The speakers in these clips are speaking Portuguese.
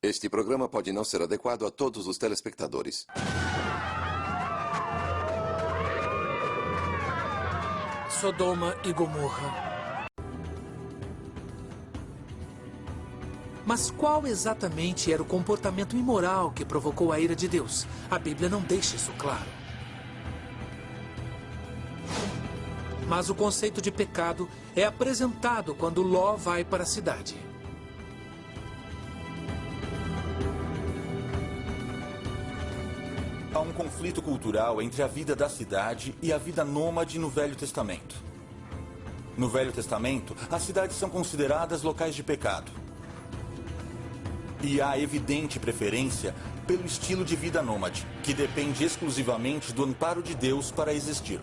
Este programa pode não ser adequado a todos os telespectadores. Sodoma e Gomorra. Mas qual exatamente era o comportamento imoral que provocou a ira de Deus? A Bíblia não deixa isso claro. Mas o conceito de pecado é apresentado quando Ló vai para a cidade. Há um conflito cultural entre a vida da cidade e a vida nômade no Velho Testamento. No Velho Testamento, as cidades são consideradas locais de pecado. E há evidente preferência pelo estilo de vida nômade, que depende exclusivamente do amparo de Deus para existir.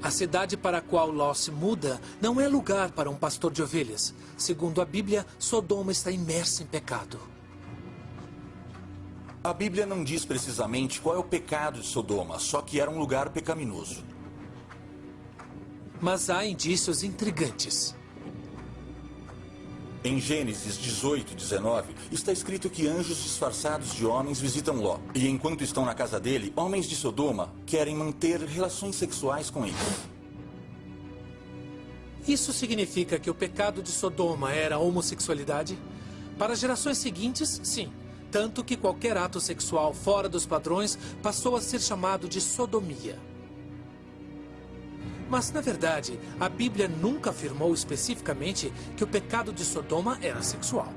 A cidade para a qual Ló se muda não é lugar para um pastor de ovelhas. Segundo a Bíblia, Sodoma está imersa em pecado. A Bíblia não diz precisamente qual é o pecado de Sodoma, só que era um lugar pecaminoso. Mas há indícios intrigantes. Em Gênesis 18, 19, está escrito que anjos disfarçados de homens visitam Ló. E enquanto estão na casa dele, homens de Sodoma querem manter relações sexuais com ele. Isso significa que o pecado de Sodoma era a homossexualidade? Para as gerações seguintes, sim. Tanto que qualquer ato sexual fora dos padrões passou a ser chamado de sodomia. Mas, na verdade, a Bíblia nunca afirmou especificamente que o pecado de Sodoma era sexual.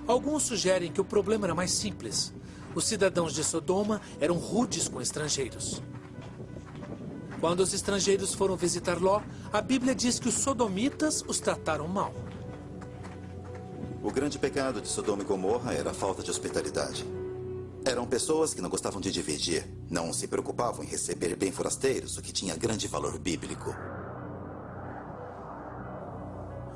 Alguns sugerem que o problema era mais simples. Os cidadãos de Sodoma eram rudes com estrangeiros. Quando os estrangeiros foram visitar Ló, a Bíblia diz que os sodomitas os trataram mal. O grande pecado de Sodoma e Gomorra era a falta de hospitalidade. Eram pessoas que não gostavam de dividir, não se preocupavam em receber bem forasteiros, o que tinha grande valor bíblico.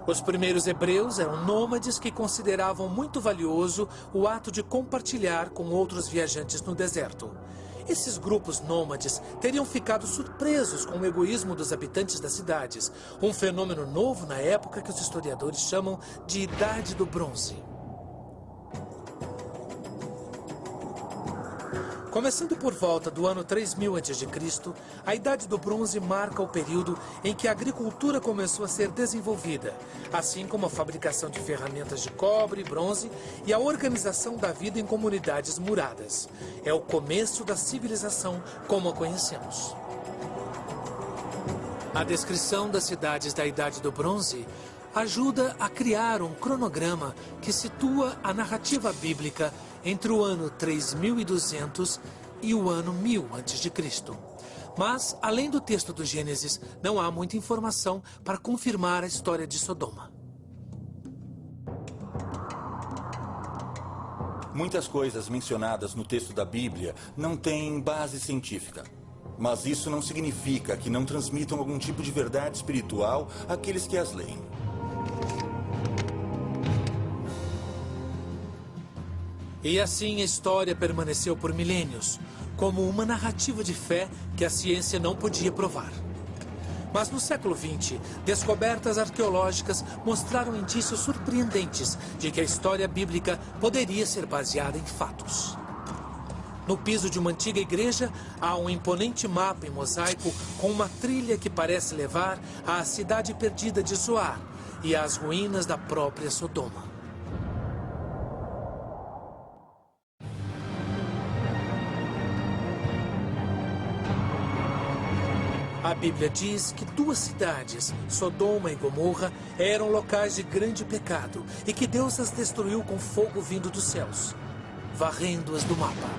Os primeiros hebreus eram nômades que consideravam muito valioso o ato de compartilhar com outros viajantes no deserto. Esses grupos nômades teriam ficado surpresos com o egoísmo dos habitantes das cidades, um fenômeno novo na época que os historiadores chamam de Idade do Bronze. Começando por volta do ano 3000 a.C., a Idade do Bronze marca o período em que a agricultura começou a ser desenvolvida, assim como a fabricação de ferramentas de cobre e bronze e a organização da vida em comunidades muradas. É o começo da civilização como a conhecemos. A descrição das cidades da Idade do Bronze ajuda a criar um cronograma que situa a narrativa bíblica entre o ano 3200 e o ano 1000 a.C. Mas, além do texto do Gênesis, não há muita informação para confirmar a história de Sodoma. Muitas coisas mencionadas no texto da Bíblia não têm base científica. Mas isso não significa que não transmitam algum tipo de verdade espiritual àqueles que as leem. E assim a história permaneceu por milênios, como uma narrativa de fé que a ciência não podia provar. Mas no século XX, descobertas arqueológicas mostraram indícios surpreendentes de que a história bíblica poderia ser baseada em fatos. No piso de uma antiga igreja, há um imponente mapa em mosaico com uma trilha que parece levar à cidade perdida de Zoar e às ruínas da própria Sodoma. A Bíblia diz que duas cidades, Sodoma e Gomorra, eram locais de grande pecado e que Deus as destruiu com fogo vindo dos céus, varrendo-as do mapa.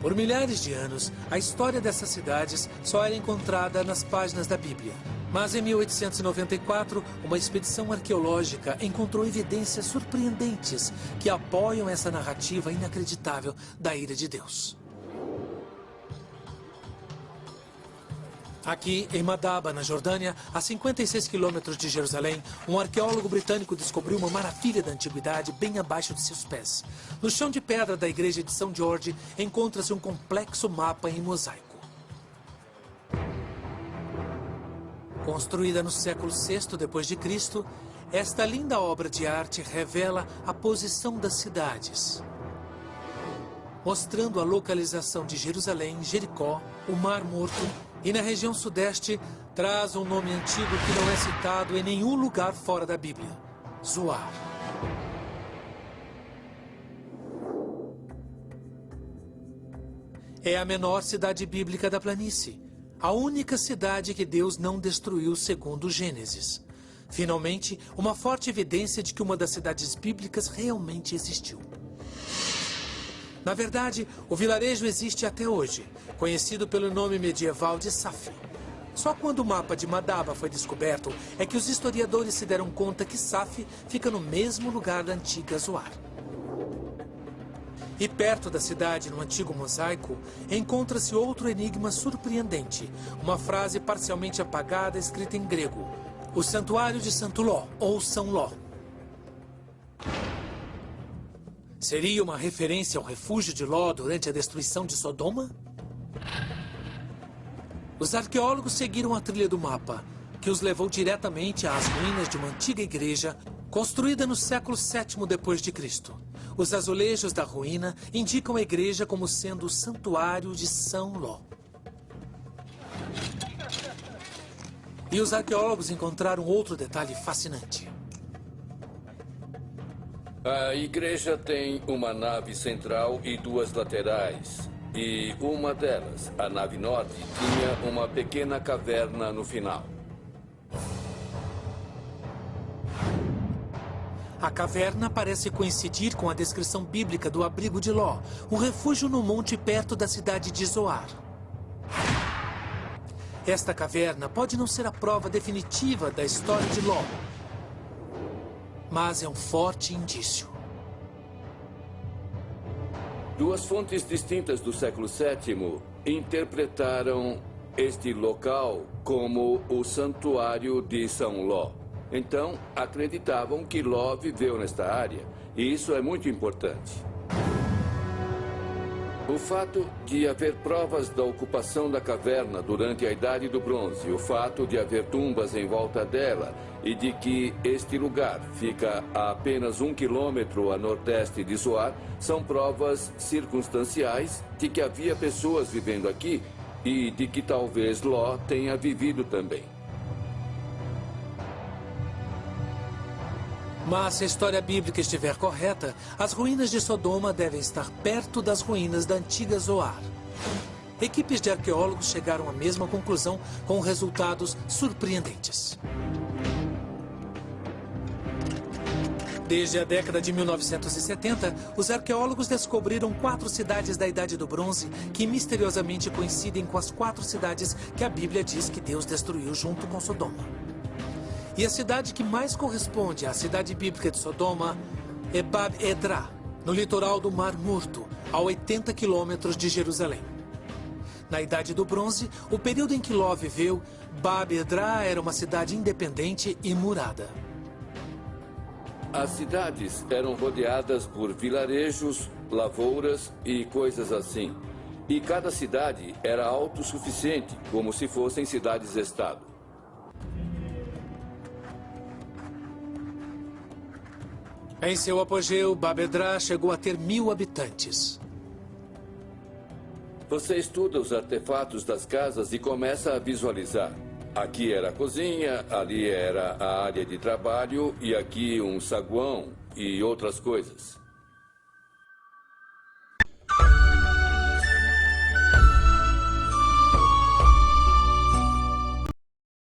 Por milhares de anos, a história dessas cidades só era encontrada nas páginas da Bíblia. Mas em 1894, uma expedição arqueológica encontrou evidências surpreendentes que apoiam essa narrativa inacreditável da ira de Deus. Aqui, em Madaba, na Jordânia, a 56 quilômetros de Jerusalém, um arqueólogo britânico descobriu uma maravilha da antiguidade bem abaixo de seus pés. No chão de pedra da igreja de São George, encontra-se um complexo mapa em mosaico. Construída no século VI d.C., esta linda obra de arte revela a posição das cidades, mostrando a localização de Jerusalém, Jericó, o Mar Morto e, na região sudeste, traz um nome antigo que não é citado em nenhum lugar fora da Bíblia: Zoar. É a menor cidade bíblica da planície, a única cidade que Deus não destruiu segundo Gênesis. Finalmente, uma forte evidência de que uma das cidades bíblicas realmente existiu. Na verdade, o vilarejo existe até hoje, conhecido pelo nome medieval de Saf. Só quando o mapa de Madaba foi descoberto é que os historiadores se deram conta que Saf fica no mesmo lugar da antiga Zoar. E perto da cidade, no antigo mosaico, encontra-se outro enigma surpreendente, uma frase parcialmente apagada escrita em grego: o Santuário de Santo Ló, ou São Ló. Seria uma referência ao refúgio de Ló durante a destruição de Sodoma? Os arqueólogos seguiram a trilha do mapa, que os levou diretamente às ruínas de uma antiga igreja construída no século VII d.C. Os azulejos da ruína indicam a igreja como sendo o Santuário de São Ló. E os arqueólogos encontraram outro detalhe fascinante. A igreja tem uma nave central e duas laterais. E uma delas, a nave norte, tinha uma pequena caverna no final. A caverna parece coincidir com a descrição bíblica do abrigo de Ló, um refúgio no monte perto da cidade de Zoar. Esta caverna pode não ser a prova definitiva da história de Ló, mas é um forte indício. Duas fontes distintas do século VII interpretaram este local como o Santuário de São Ló. Então, acreditavam que Ló viveu nesta área, e isso é muito importante. O fato de haver provas da ocupação da caverna durante a Idade do Bronze, o fato de haver tumbas em volta dela e de que este lugar fica a apenas 1 quilômetro a nordeste de Zoar, são provas circunstanciais de que havia pessoas vivendo aqui e de que talvez Ló tenha vivido também. Mas se a história bíblica estiver correta, as ruínas de Sodoma devem estar perto das ruínas da antiga Zoar. Equipes de arqueólogos chegaram à mesma conclusão com resultados surpreendentes. Desde a década de 1970, os arqueólogos descobriram 4 cidades da Idade do Bronze que misteriosamente coincidem com as 4 cidades que a Bíblia diz que Deus destruiu junto com Sodoma. E a cidade que mais corresponde à cidade bíblica de Sodoma é Bab-edrá, no litoral do Mar Morto, a 80 quilômetros de Jerusalém. Na Idade do Bronze, o período em que Ló viveu, Bab-edrá era uma cidade independente e murada. As cidades eram rodeadas por vilarejos, lavouras e coisas assim. E cada cidade era autossuficiente, como se fossem cidades-estado. Em seu apogeu, Bab-edrá chegou a ter 1000 habitantes. Você estuda os artefatos das casas e começa a visualizar. Aqui era a cozinha, ali era a área de trabalho e aqui um saguão e outras coisas.